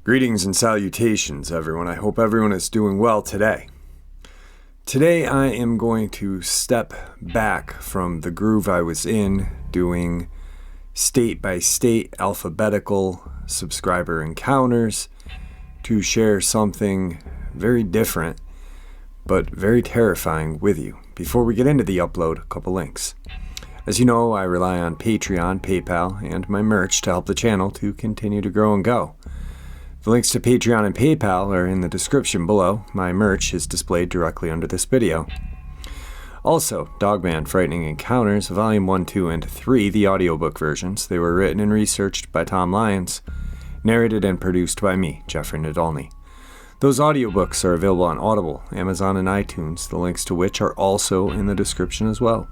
Greetings and salutations, everyone. I hope everyone is doing well today. Today I am going to step back from the groove I was in, doing state-by-state alphabetical subscriber encounters, to share something very different, but very terrifying with you. Before we get into the upload, a couple links. As you know, I rely on Patreon, PayPal, and my merch to help the channel to continue to grow and go. The links to Patreon and PayPal are in the description below. My merch is displayed directly under this video. Also, Dogman Frightening Encounters, Volume 1, 2, and 3, the audiobook versions. They were written and researched by Tom Lyons, narrated and produced by me, Jeffrey Nadolny. Those audiobooks are available on Audible, Amazon, and iTunes, the links to which are also in the description as well.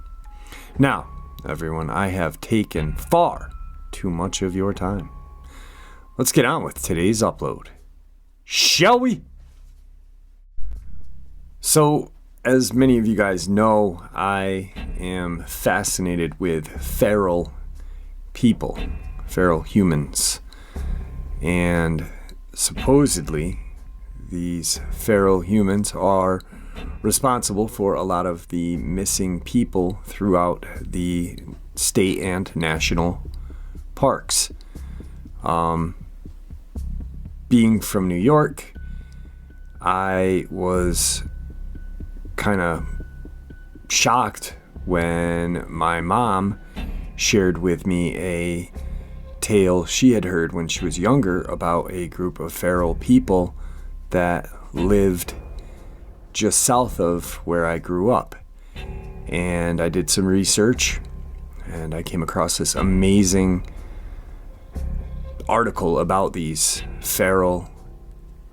Now, everyone, I have taken far too much of your time. Let's get on with today's upload, shall we? So, as many of you guys know, I am fascinated with feral people, feral humans. And supposedly, these feral humans are responsible for a lot of the missing people throughout the state and national parks. Being from New York, I was kind of shocked when my mom shared with me a tale she had heard when she was younger about a group of feral people that lived just south of where I grew up. And I did some research and I came across this amazing article about these feral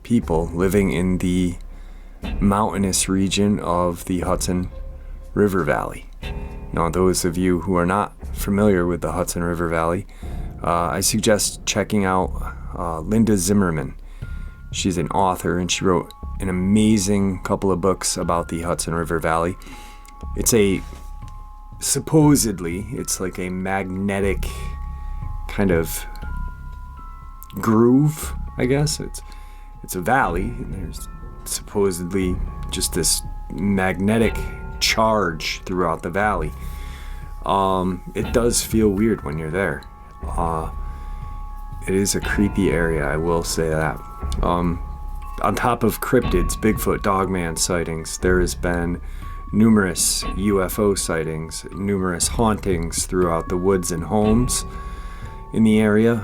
people living in the mountainous region of the Hudson River Valley. Now, those of you who are not familiar with the Hudson River Valley, I suggest checking out Linda Zimmerman. She's an author and she wrote an amazing couple of books about the Hudson River Valley. Supposedly, it's like a magnetic kind of groove, I guess. It's a valley, and there's supposedly just this magnetic charge throughout the valley. It does feel weird when you're there. It is a creepy area, I will say that. On top of cryptids, Bigfoot, Dogman sightings, there has been numerous UFO sightings, numerous hauntings throughout the woods and homes in the area.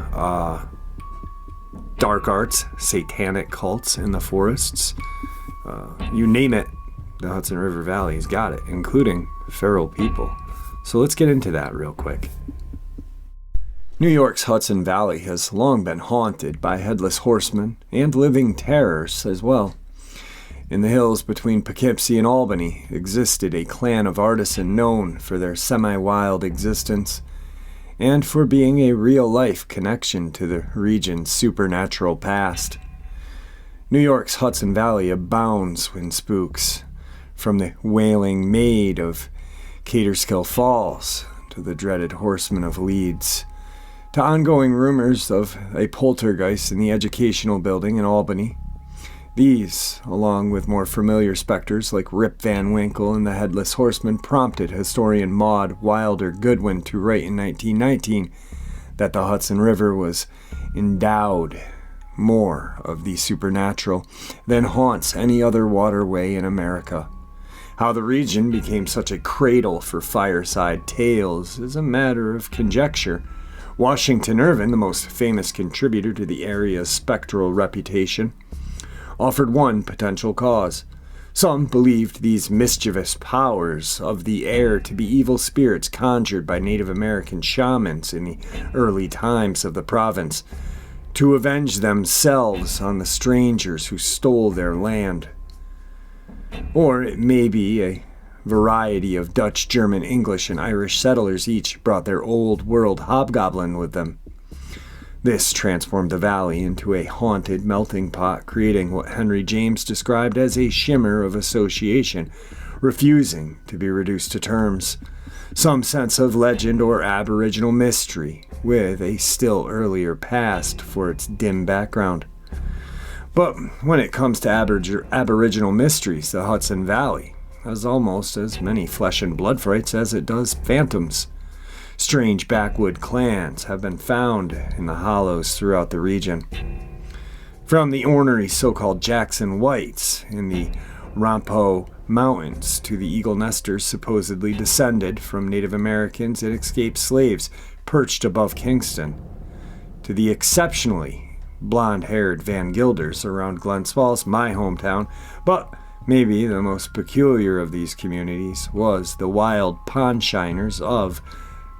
Dark arts, satanic cults in the forests. You name it, the Hudson River Valley's got it, including feral people. So let's get into that real quick. New York's Hudson Valley has long been haunted by headless horsemen and living terrors as well. In the hills between Poughkeepsie and Albany existed a clan of artisan known for their semi-wild existence and for being a real-life connection to the region's supernatural past. New York's Hudson Valley abounds in spooks, from the Wailing Maid of Caterskill Falls to the dreaded Horsemen of Leeds, to ongoing rumors of a poltergeist in the educational building in Albany. These, along with more familiar specters like Rip Van Winkle and the Headless Horseman, prompted historian Maud Wilder Goodwin to write in 1919 that the Hudson River was endowed more of the supernatural than haunts any other waterway in America. How the region became such a cradle for fireside tales is a matter of conjecture. Washington Irving, the most famous contributor to the area's spectral reputation, offered one potential cause. Some believed these mischievous powers of the air to be evil spirits conjured by Native American shamans in the early times of the province to avenge themselves on the strangers who stole their land. Or it may be a variety of Dutch, German, English, and Irish settlers each brought their old world hobgoblin with them. This transformed the valley into a haunted melting pot, creating what Henry James described as a shimmer of association, refusing to be reduced to terms, some sense of legend or aboriginal mystery, with a still earlier past for its dim background. But when it comes to aboriginal mysteries, the Hudson Valley has almost as many flesh and blood frights as it does phantoms. Strange backwood clans have been found in the hollows throughout the region. From the ornery so-called Jackson Whites in the Rampo Mountains to the eagle nesters supposedly descended from Native Americans and escaped slaves perched above Kingston, to the exceptionally blonde-haired Van Gilders around Glens Falls, my hometown, but maybe the most peculiar of these communities was the wild Pawnshiners of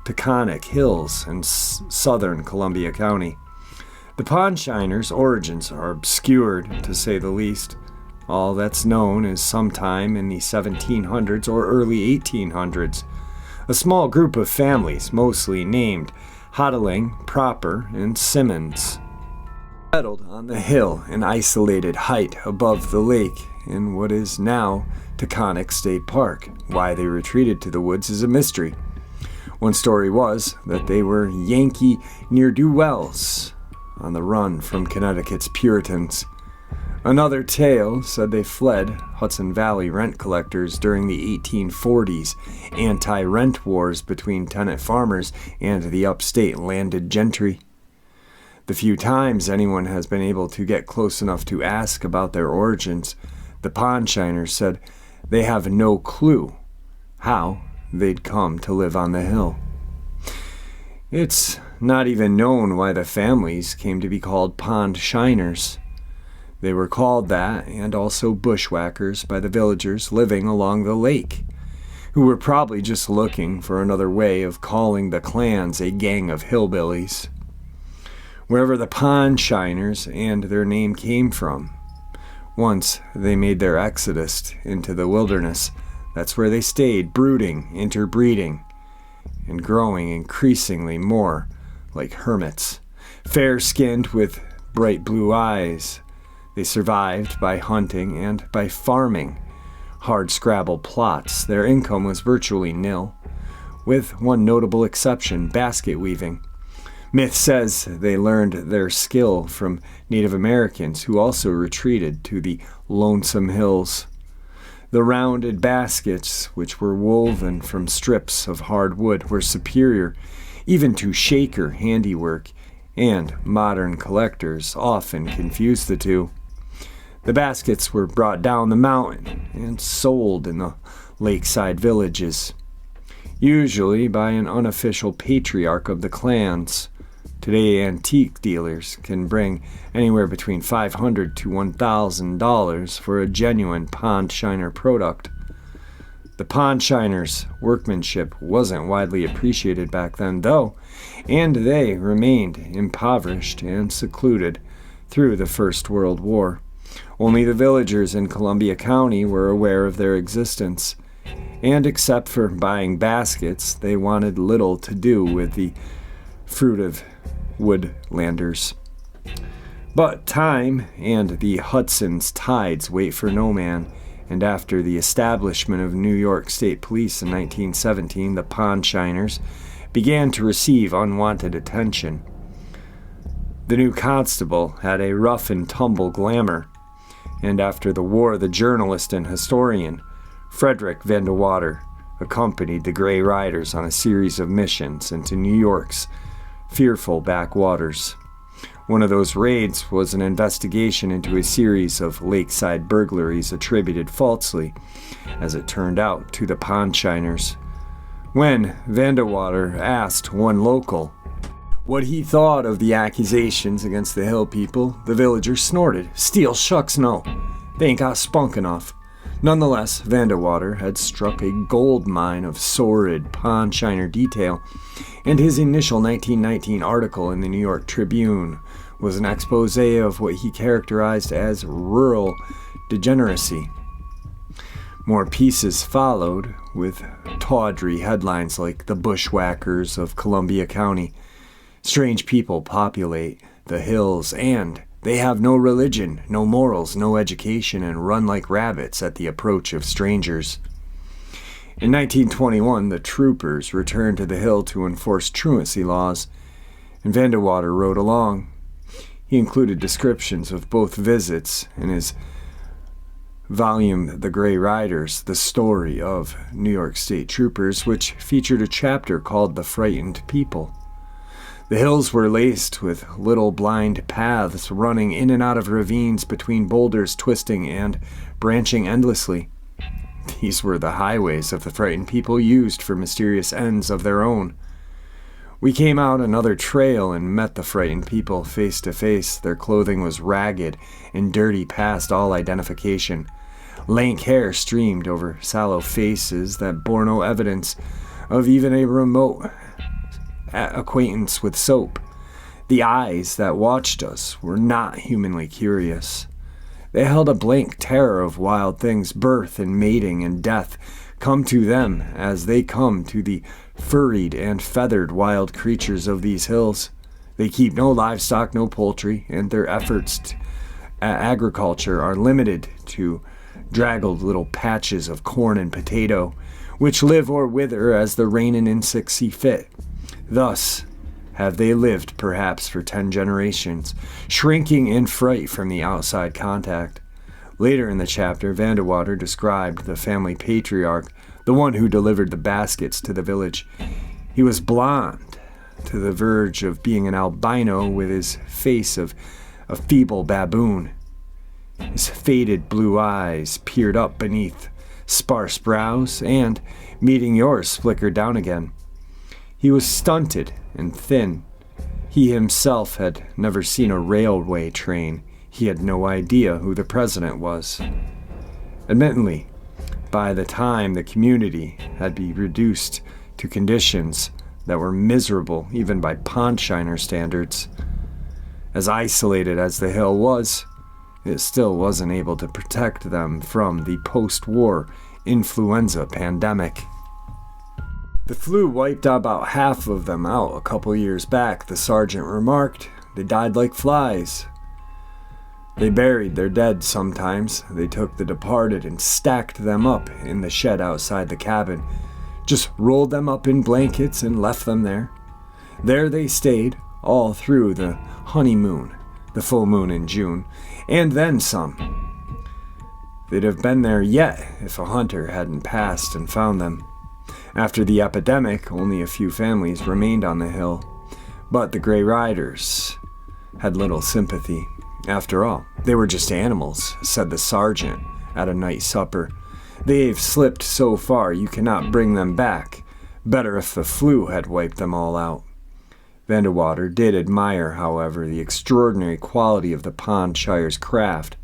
Taconic Hills in southern Columbia County. The Pawnshiners' origins are obscured, to say the least. All that's known is sometime in the 1700s or early 1800s. A small group of families, mostly named Hodling, Proper, and Simmons, settled on the hill, an isolated height above the lake in what is now Taconic State Park. Why they retreated to the woods is a mystery. One story was that they were Yankee ne'er-do-wells on the run from Connecticut's Puritans. Another tale said they fled Hudson Valley rent collectors during the 1840s anti-rent wars between tenant farmers and the upstate landed gentry. The few times anyone has been able to get close enough to ask about their origins, the Pawnshiners said they have no clue how they'd come to live on the hill. It's not even known why the families came to be called Pawnshiners. They were called that and also bushwhackers by the villagers living along the lake, who were probably just looking for another way of calling the clans a gang of hillbillies. Wherever the Pawnshiners and their name came from, once they made their exodus into the wilderness, that's where they stayed, brooding, interbreeding, and growing increasingly more like hermits. Fair-skinned with bright blue eyes, they survived by hunting and by farming hard-scrabble plots. Their income was virtually nil, with one notable exception, basket weaving. Myth says they learned their skill from Native Americans who also retreated to the lonesome hills. The rounded baskets, which were woven from strips of hard wood, were superior even to Shaker handiwork, and modern collectors often confuse the two. The baskets were brought down the mountain and sold in the lakeside villages, usually by an unofficial patriarch of the clans. Today, antique dealers can bring anywhere between $500 to $1,000 for a genuine Pawnshiners product. The Pawnshiners' workmanship wasn't widely appreciated back then, though, and they remained impoverished and secluded through the First World War. Only the villagers in Columbia County were aware of their existence, and except for buying baskets, they wanted little to do with the fruitive woodlanders. But time and the Hudson's tides wait for no man, and after the establishment of New York State Police in 1917, the Pawnshiners began to receive unwanted attention. The new constable had a rough-and-tumble glamour, and after the war, the journalist and historian Frederick Vandewater accompanied the Grey Riders on a series of missions into New York's fearful backwaters. One of those raids was an investigation into a series of lakeside burglaries attributed falsely, as it turned out, to the Pawnshiners. When Vandewater asked one local what he thought of the accusations against the hill people, the villager snorted, "Steel shucks no, they ain't got spunk enough." Nonetheless, Vandewater had struck a gold mine of sordid Pawnshiners detail, and his initial 1919 article in the New York Tribune was an expose of what he characterized as rural degeneracy. More pieces followed, with tawdry headlines like "The Bushwhackers of Columbia County," "Strange people populate the hills," and "They have no religion, no morals, no education, and run like rabbits at the approach of strangers." In 1921, the troopers returned to the hill to enforce truancy laws, and Vandewater rode along. He included descriptions of both visits in his volume The Gray Riders, the story of New York State troopers, which featured a chapter called The Frightened People. The hills were laced with little blind paths running in and out of ravines between boulders twisting and branching endlessly. These were the highways of the frightened people used for mysterious ends of their own. We came out another trail and met the frightened people face to face. Their clothing was ragged and dirty past all identification. Lank hair streamed over sallow faces that bore no evidence of even a remote acquaintance with soap. The eyes that watched us were not humanly curious. They held a blank terror of wild things, birth and mating and death come to them as they come to the furried and feathered wild creatures of these hills. They keep no livestock, no poultry, and their efforts at agriculture are limited to draggled little patches of corn and potato, which live or wither as the rain and insects see fit. Thus have they lived perhaps for 10 generations, shrinking in fright from the outside contact. Later in the chapter, Vandewater described the family patriarch, the one who delivered the baskets to the village. He was blond, to the verge of being an albino, with his face of a feeble baboon. His faded blue eyes peered up beneath sparse brows and, meeting yours, flickered down again. He was stunted and thin. He himself had never seen a railway train. He had no idea who the president was. Admittedly, by the time the community had been reduced to conditions that were miserable even by Pawnshiners standards, as isolated as the hill was, it still wasn't able to protect them from the post-war influenza pandemic. The flu wiped about half of them out a couple years back, the sergeant remarked. They died like flies. They buried their dead sometimes. They took the departed and stacked them up in the shed outside the cabin, just rolled them up in blankets and left them there. There they stayed all through the honeymoon, the full moon in June, and then some. They'd have been there yet if a hunter hadn't passed and found them. After the epidemic, only a few families remained on the hill, but the Gray Riders had little sympathy. After all, they were just animals, said the sergeant at a night supper. They've slipped so far you cannot bring them back. Better if the flu had wiped them all out. Vandewater did admire, however, the extraordinary quality of the Pawnshiners' craft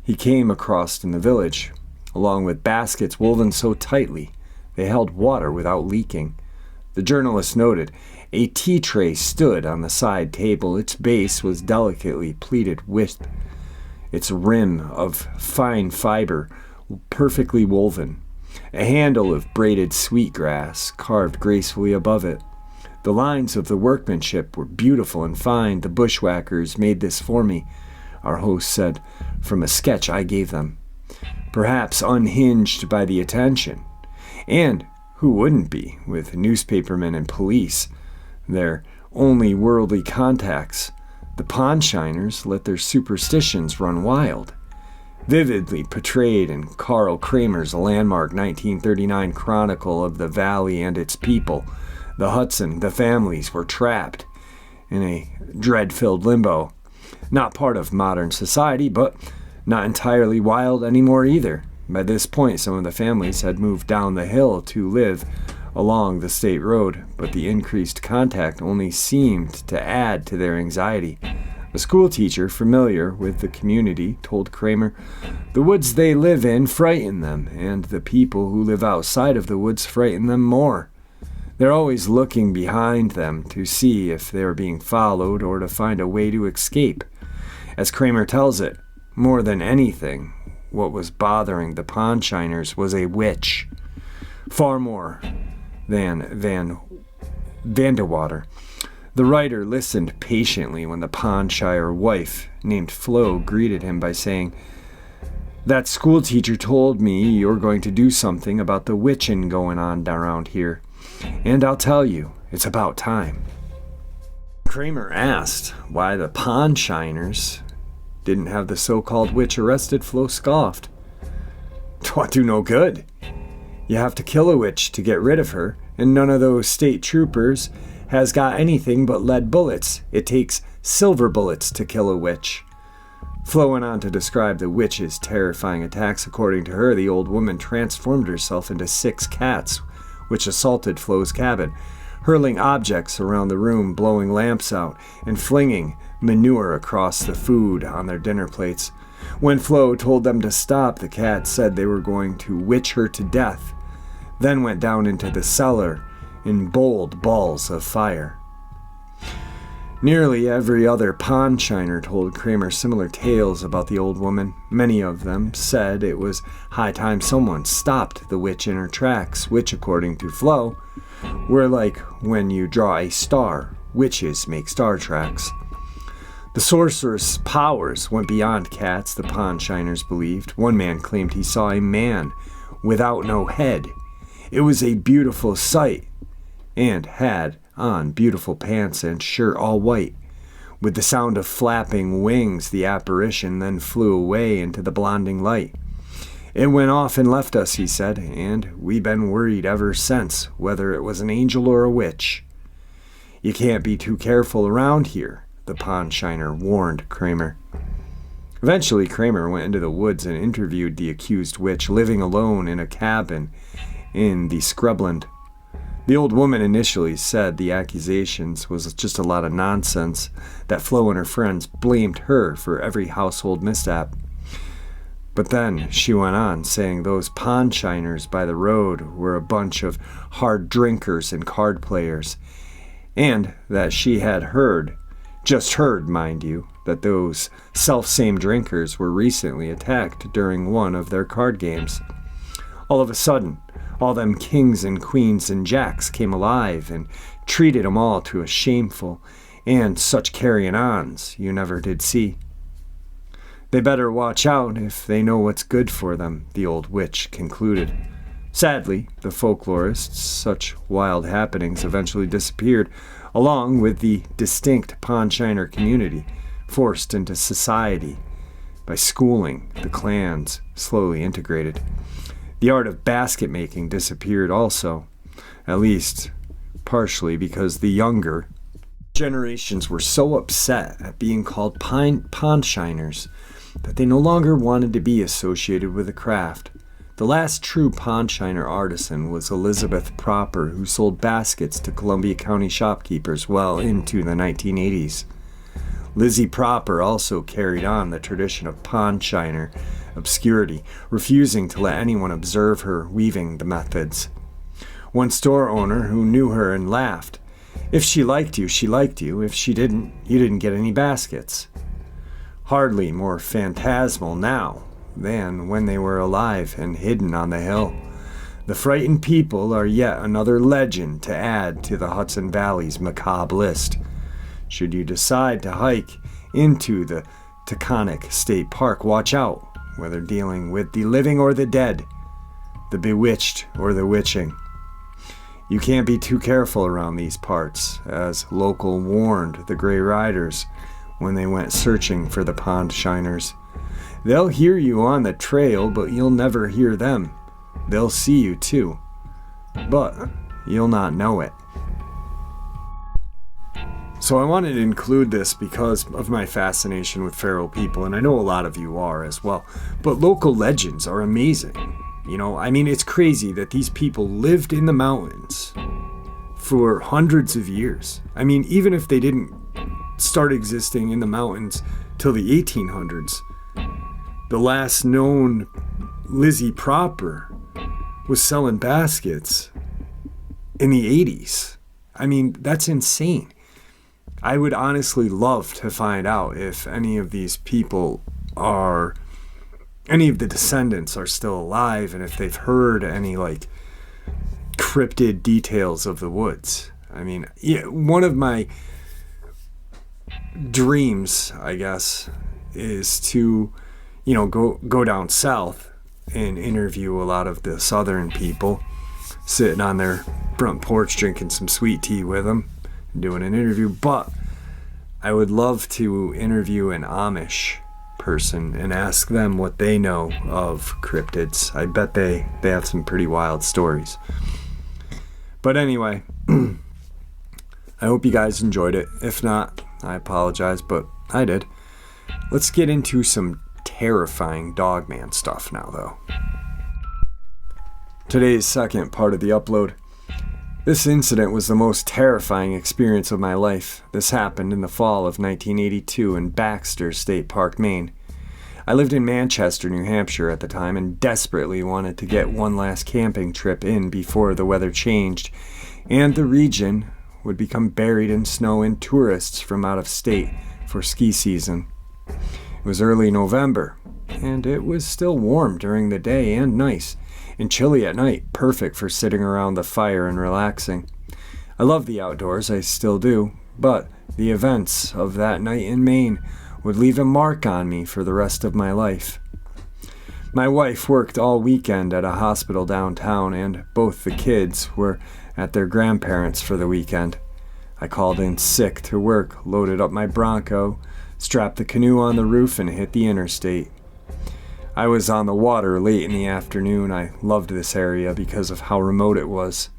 he came across in the village, along with baskets woven so tightly they held water without leaking. The journalist noted a tea tray stood on the side table. Its base was delicately pleated with its rim of fine fiber perfectly woven, a handle of braided sweetgrass carved gracefully above it. The lines of the workmanship were beautiful and fine. The bushwhackers made this for me, our host said, from a sketch I gave them. Perhaps unhinged by the attention. And who wouldn't be, with newspapermen and police, their only worldly contacts? The Pawnshiners let their superstitions run wild. Vividly portrayed in Carl Kramer's landmark 1939 chronicle of the valley and its people, the Hudson, the families were trapped in a dread-filled limbo. Not part of modern society, but not entirely wild anymore either. By this point, some of the families had moved down the hill to live along the state road, but the increased contact only seemed to add to their anxiety. A school teacher familiar with the community told Kramer, "The woods they live in frighten them, and the people who live outside of the woods frighten them more. They're always looking behind them to see if they are being followed or to find a way to escape." As Kramer tells it, more than anything, what was bothering the Pawnshiners was a witch. Far more than Vandewater. The writer listened patiently when the Pawnshiners wife, named Flo, greeted him by saying, That school teacher told me you're going to do something about the witching going on around here. And I'll tell you, it's about time. Kramer asked why the Pawnshiners didn't have the so-called witch arrested. Flo scoffed. "'Twould do no good. You have to kill a witch to get rid of her, and none of those state troopers has got anything but lead bullets. It takes silver bullets to kill a witch." Flo went on to describe the witch's terrifying attacks. According to her, the old woman transformed herself into 6 cats, which assaulted Flo's cabin, hurling objects around the room, blowing lamps out, and flinging manure across the food on their dinner plates. When Flo told them to stop, the cats said they were going to witch her to death, then went down into the cellar in bold balls of fire. Nearly every other Pawnshiners told Kramer similar tales about the old woman. Many of them said it was high time someone stopped the witch in her tracks, which, according to Flo, were like when you draw a star. Witches make star tracks. The sorceress' powers went beyond cats, the Pawnshiners believed. One man claimed he saw a man without no head. It was a beautiful sight, and had on beautiful pants and shirt all white. With the sound of flapping wings, the apparition then flew away into the blinding light. "It went off and left us," he said, "and we been worried ever since whether it was an angel or a witch." "You can't be too careful around here," the Pawnshiners warned Kramer. Eventually, Kramer went into the woods and interviewed the accused witch, living alone in a cabin in the scrubland. The old woman initially said the accusations was just a lot of nonsense, that Flo and her friends blamed her for every household mishap. But then she went on, saying those Pawnshiners by the road were a bunch of hard drinkers and card players, and that she had heard, just heard, mind you, that those self-same drinkers were recently attacked during one of their card games. All of a sudden, all them kings and queens and jacks came alive and treated 'em all to a shameful and such carrying-ons you never did see. They better watch out if they know what's good for them, the old witch concluded. Sadly, the folklorists, such wild happenings eventually disappeared, along with the distinct Pawnshiners community, forced into society by schooling. The clans slowly integrated. The art of basket making disappeared also, at least partially because the younger generations were so upset at being called Pawnshiners that they no longer wanted to be associated with the craft. The last true Pawnshiners artisan was Elizabeth Proper, who sold baskets to Columbia County shopkeepers well into the 1980s. Lizzie Proper also carried on the tradition of Pawnshiners obscurity, refusing to let anyone observe her weaving the methods. One store owner who knew her and laughed. If she liked you, she liked you. If she didn't, you didn't get any baskets. Hardly more phantasmal now than when they were alive and hidden on the hill. The frightened people are yet another legend to add to the Hudson Valley's macabre list. Should you decide to hike into the Taconic State Park, watch out, whether dealing with the living or the dead, the bewitched or the witching. You can't be too careful around these parts, as local warned the Grey Riders when they went searching for the Pawnshiners. They'll hear you on the trail, but you'll never hear them. They'll see you too, but you'll not know it. So I wanted to include this because of my fascination with feral people, and I know a lot of you are as well. But local legends are amazing. You know, I mean, it's crazy that these people lived in the mountains for hundreds of years. I mean, even if they didn't start existing in the mountains till the 1800s, the last known Lizzie Proper was selling baskets in the 80s. I mean, that's insane. I would honestly love to find out if any of these people are, any of the descendants are still alive, and if they've heard any like cryptid details of the woods. I mean, yeah, one of my dreams, I guess, is to, go down south and interview a lot of the southern people, sitting on their front porch drinking some sweet tea with them, doing an interview. But I would love to interview an Amish person and ask them what they know of cryptids. I bet they have some pretty wild stories. But anyway, I hope you guys enjoyed it. If not, I apologize, but I did. Let's get into some terrifying Dogman stuff now, though. Today's second part of the upload. This incident was the most terrifying experience of my life. This happened in the fall of 1982 in Baxter State Park, Maine. I lived in Manchester, New Hampshire at the time and desperately wanted to get one last camping trip in before the weather changed and the region would become buried in snow and tourists from out of state for ski season. It was early November, and it was still warm during the day and nice, and chilly at night, perfect for sitting around the fire and relaxing. I love the outdoors, I still do, but the events of that night in Maine would leave a mark on me for the rest of my life. My wife worked all weekend at a hospital downtown, and both the kids were at their grandparents' for the weekend. I called in sick to work, loaded up my Bronco, strapped the canoe on the roof, and hit the interstate. I was on the water late in the afternoon. I loved this area because of how remote it was.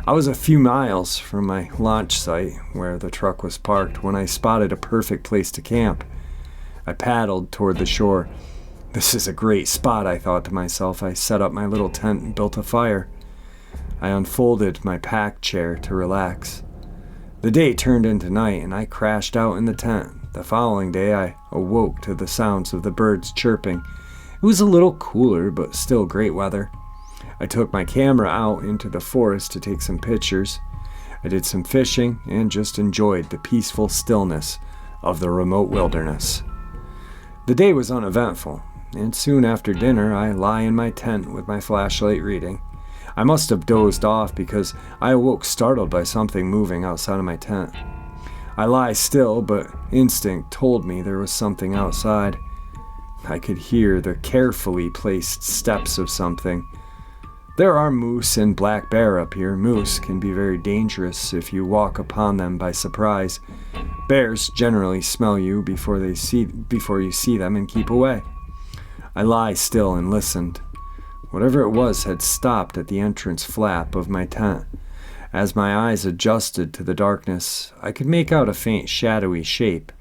I was a few miles from my launch site where the truck was parked when I spotted a perfect place to camp. I paddled toward the shore. This is a great spot, I thought to myself. I set up my little tent and built a fire. I unfolded my pack chair to relax. The day turned into night and I crashed out in the tent. The following day I awoke to the sounds of the birds chirping. It was a little cooler, but still great weather. I took my camera out into the forest to take some pictures. I did some fishing and just enjoyed the peaceful stillness of the remote wilderness. The day was uneventful, and soon after dinner I lie in my tent with my flashlight reading. I must have dozed off because I awoke startled by something moving outside of my tent. I lie still, but instinct told me there was something outside. I could hear the carefully placed steps of something. There are moose and black bear up here. Moose can be very dangerous if you walk upon them by surprise. Bears generally smell you before you see them and keep away. I lie still and listened. Whatever it was had stopped at the entrance flap of my tent. As my eyes adjusted to the darkness, I could make out a faint shadowy shape.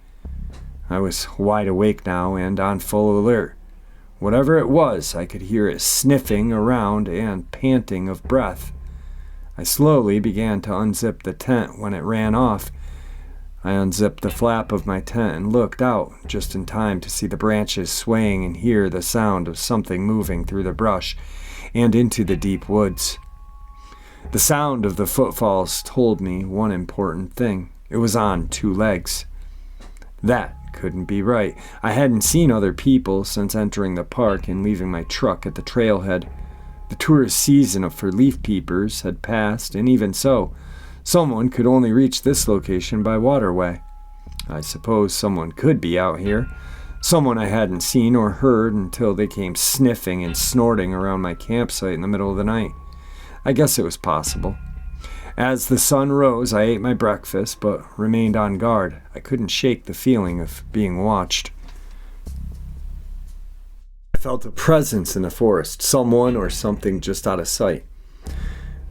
I was wide awake now and on full alert. Whatever it was, I could hear it sniffing around and panting of breath. I slowly began to unzip the tent when it ran off. I unzipped the flap of my tent and looked out just in time to see the branches swaying and hear the sound of something moving through the brush and into the deep woods. The sound of the footfalls told me one important thing. It was on 2 legs. That couldn't be right. I hadn't seen other people since entering the park and leaving my truck at the trailhead. The tourist season for leaf peepers had passed, and even so, someone could only reach this location by waterway. I suppose someone could be out here. Someone I hadn't seen or heard until they came sniffing and snorting around my campsite in the middle of the night. I guess it was possible. As the sun rose, I ate my breakfast, but remained on guard. I couldn't shake the feeling of being watched. I felt a presence in the forest, someone or something just out of sight.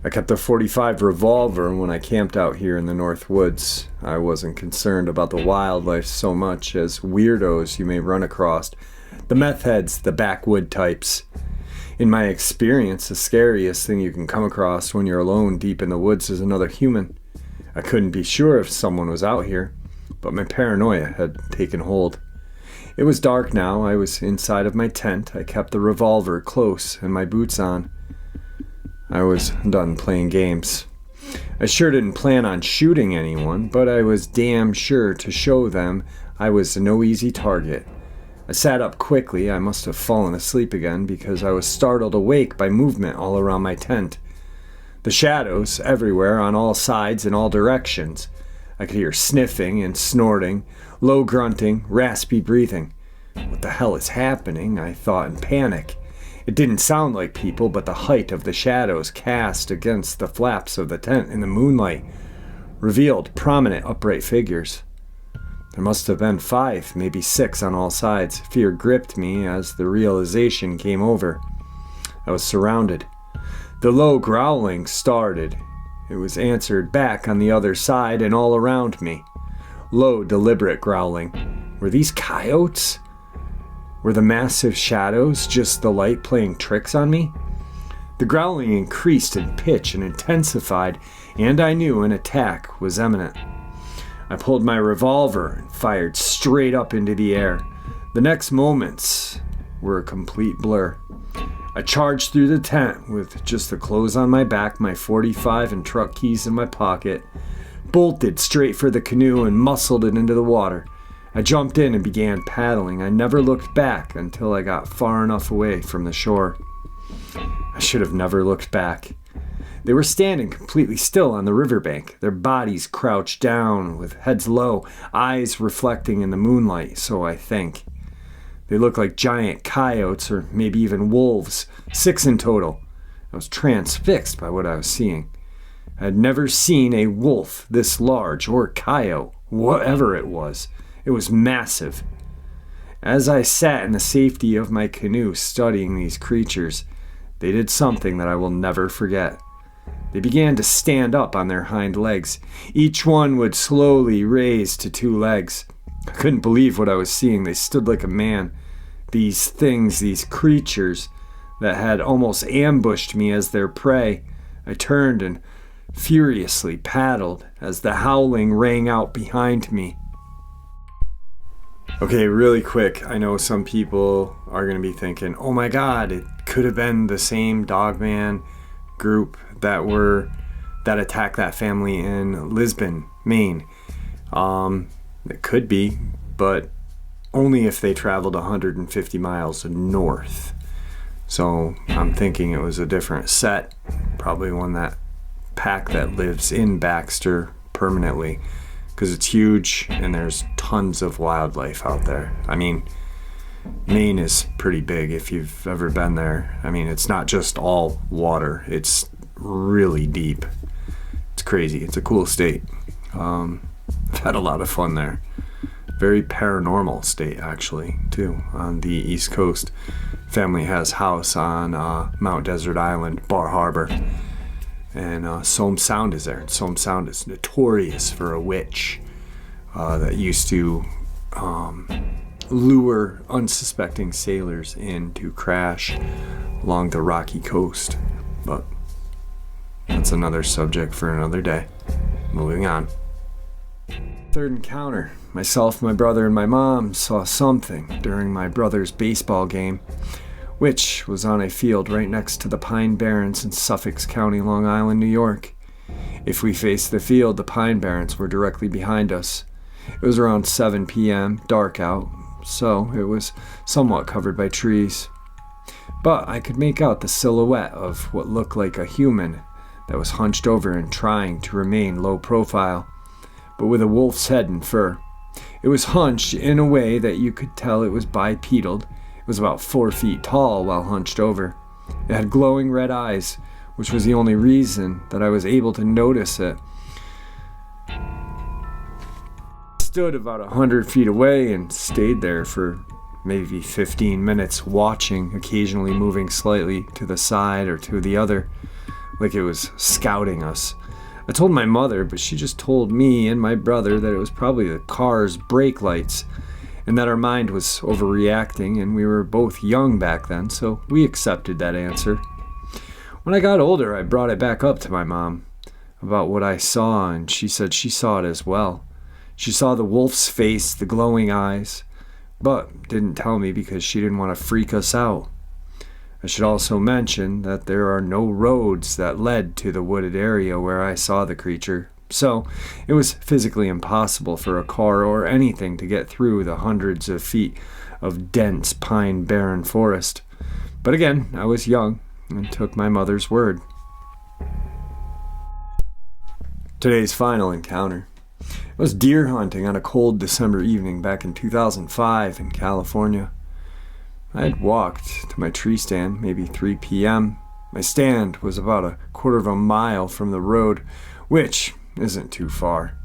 I kept a .45 revolver when I camped out here in the North Woods. I wasn't concerned about the wildlife so much as weirdos you may run across, the meth heads, the backwood types. In my experience, the scariest thing you can come across when you're alone deep in the woods is another human. I couldn't be sure if someone was out here, but my paranoia had taken hold. It was dark now. I was inside of my tent. I kept the revolver close and my boots on. I was done playing games. I sure didn't plan on shooting anyone, but I was damn sure to show them I was no easy target. I sat up quickly. I must have fallen asleep again because I was startled awake by movement all around my tent. The shadows everywhere on all sides in all directions. I could hear sniffing and snorting, low grunting, raspy breathing. What the hell is happening? I thought in panic. It didn't sound like people, but the height of the shadows cast against the flaps of the tent in the moonlight revealed prominent upright figures. There must have been 5, maybe 6 on all sides. Fear gripped me as the realization came over. I was surrounded. The low growling started. It was answered back on the other side and all around me. Low, deliberate growling. Were these coyotes? Were the massive shadows just the light playing tricks on me? The growling increased in pitch and intensified, and I knew an attack was imminent. I pulled my revolver and fired straight up into the air. The next moments were a complete blur. I charged through the tent with just the clothes on my back, my .45 and truck keys in my pocket, bolted straight for the canoe and muscled it into the water. I jumped in and began paddling. I never looked back until I got far enough away from the shore. I should have never looked back. They were standing completely still on the riverbank, their bodies crouched down with heads low, eyes reflecting in the moonlight, so I think. They looked like giant coyotes or maybe even wolves, 6 in total. I was transfixed by what I was seeing. I had never seen a wolf this large, or coyote, whatever it was. It was massive. As I sat in the safety of my canoe studying these creatures, they did something that I will never forget. They began to stand up on their hind legs. Each one would slowly raise to 2 legs. I couldn't believe what I was seeing. They stood like a man. These things, these creatures that had almost ambushed me as their prey. I turned and furiously paddled as the howling rang out behind me. Okay, really quick, I know some people are going to be thinking, oh my god, it could have been the same Dogman group that attacked that family in Lisbon, Maine. It could be, but only if they traveled 150 miles north. So I'm thinking it was a different set, probably one that pack that lives in Baxter permanently, because it's huge and there's tons of wildlife out there. I mean, Maine is pretty big if you've ever been there. I mean, it's not just all water, it's really deep. It's crazy. It's a cool state. I've had a lot of fun there. Very paranormal state, actually, too, on the East Coast. Family has house on Mount Desert Island, Bar Harbor. And Somme Sound is there. Somme Sound is notorious for a witch that used to lure unsuspecting sailors in to crash along the rocky coast. But that's another subject for another day. Moving on. Third encounter. Myself, my brother, and my mom saw something during my brother's baseball game, which was on a field right next to the Pine Barrens in Suffolk County, Long Island, New York. If we faced the field, the Pine Barrens were directly behind us. It was around 7 p.m., dark out, so it was somewhat covered by trees. But I could make out the silhouette of what looked like a human that was hunched over and trying to remain low profile, but with a wolf's head and fur. It was hunched in a way that you could tell it was bipedal. It was about 4 feet tall while hunched over. It had glowing red eyes, which was the only reason that I was able to notice it. It stood about 100 feet away and stayed there for maybe 15 minutes, watching, occasionally moving slightly to the side or to the other, like it was scouting us. I told my mother, but she just told me and my brother that it was probably the car's brake lights, and that our mind was overreacting, and we were both young back then, so we accepted that answer. When I got older, I brought it back up to my mom about what I saw, and she said she saw it as well. She saw the wolf's face, the glowing eyes, but didn't tell me because she didn't want to freak us out. I should also mention that there are no roads that led to the wooded area where I saw the creature, so it was physically impossible for a car or anything to get through the hundreds of feet of dense pine barren forest. But again, I was young and took my mother's word. Today's final encounter. I was deer hunting on a cold December evening back in 2005 in California. I had walked to my tree stand maybe 3 p.m. My stand was about a quarter of a mile from the road, which isn't too far.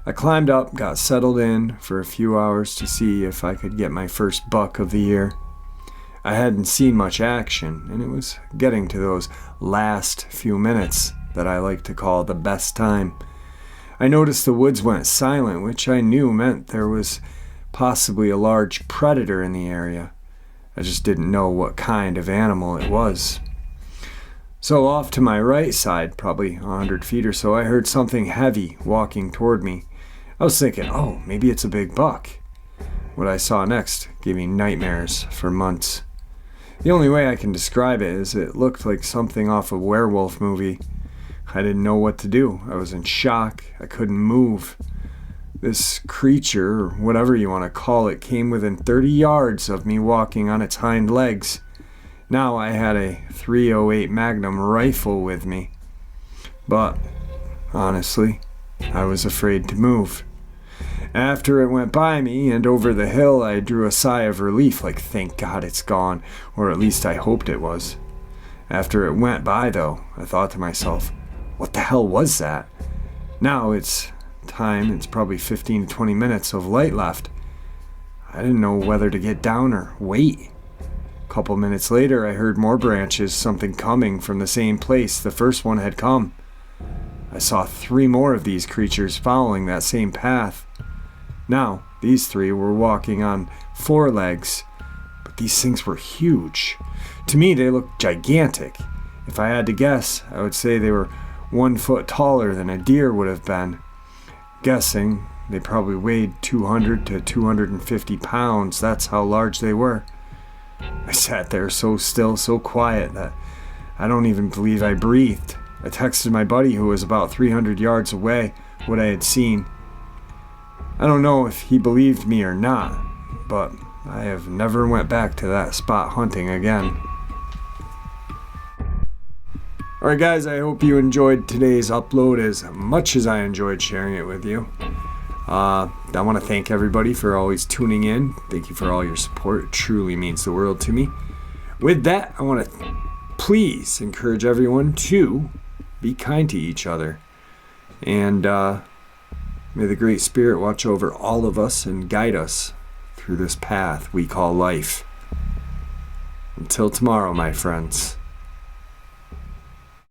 I climbed up, got settled in for a few hours to see if I could get my first buck of the year. I hadn't seen much action, and it was getting to those last few minutes that I like to call the best time. I noticed the woods went silent, which I knew meant there was possibly a large predator in the area. I just didn't know what kind of animal it was. So off to my right side, probably 100 feet or so, I heard something heavy walking toward me. I was thinking, oh, maybe it's a big buck. What I saw next gave me nightmares for months. The only way I can describe it is it looked like something off a werewolf movie. I didn't know what to do. I was in shock. I couldn't move. This creature, or whatever you want to call it, came within 30 yards of me walking on its hind legs. Now I had a .308 Magnum rifle with me. But, honestly, I was afraid to move. After it went by me and over the hill, I drew a sigh of relief, like thank God it's gone, or at least I hoped it was. After it went by, though, I thought to myself, what the hell was that? Now it's probably 15 to 20 minutes of light left. I didn't know whether to get down or wait. A couple minutes later, I heard more branches, something coming from the same place the first one had come. I saw 3 more of these creatures following that same path. Now, these 3 were walking on 4 legs, but these things were huge. To me, they looked gigantic. If I had to guess, I would say they were 1 foot taller than a deer would have been. Guessing, they probably weighed 200 to 250 pounds. That's how large they were. I sat there so still, so quiet that I don't even believe I breathed. I texted my buddy who was about 300 yards away what I had seen. I don't know if he believed me or not, but I have never went back to that spot hunting again. Alright guys, I hope you enjoyed today's upload as much as I enjoyed sharing it with you. I want to thank everybody for always tuning in. Thank you for all your support. It truly means the world to me. With that, I want to please encourage everyone to be kind to each other. And may the Great Spirit watch over all of us and guide us through this path we call life. Until tomorrow, my friends.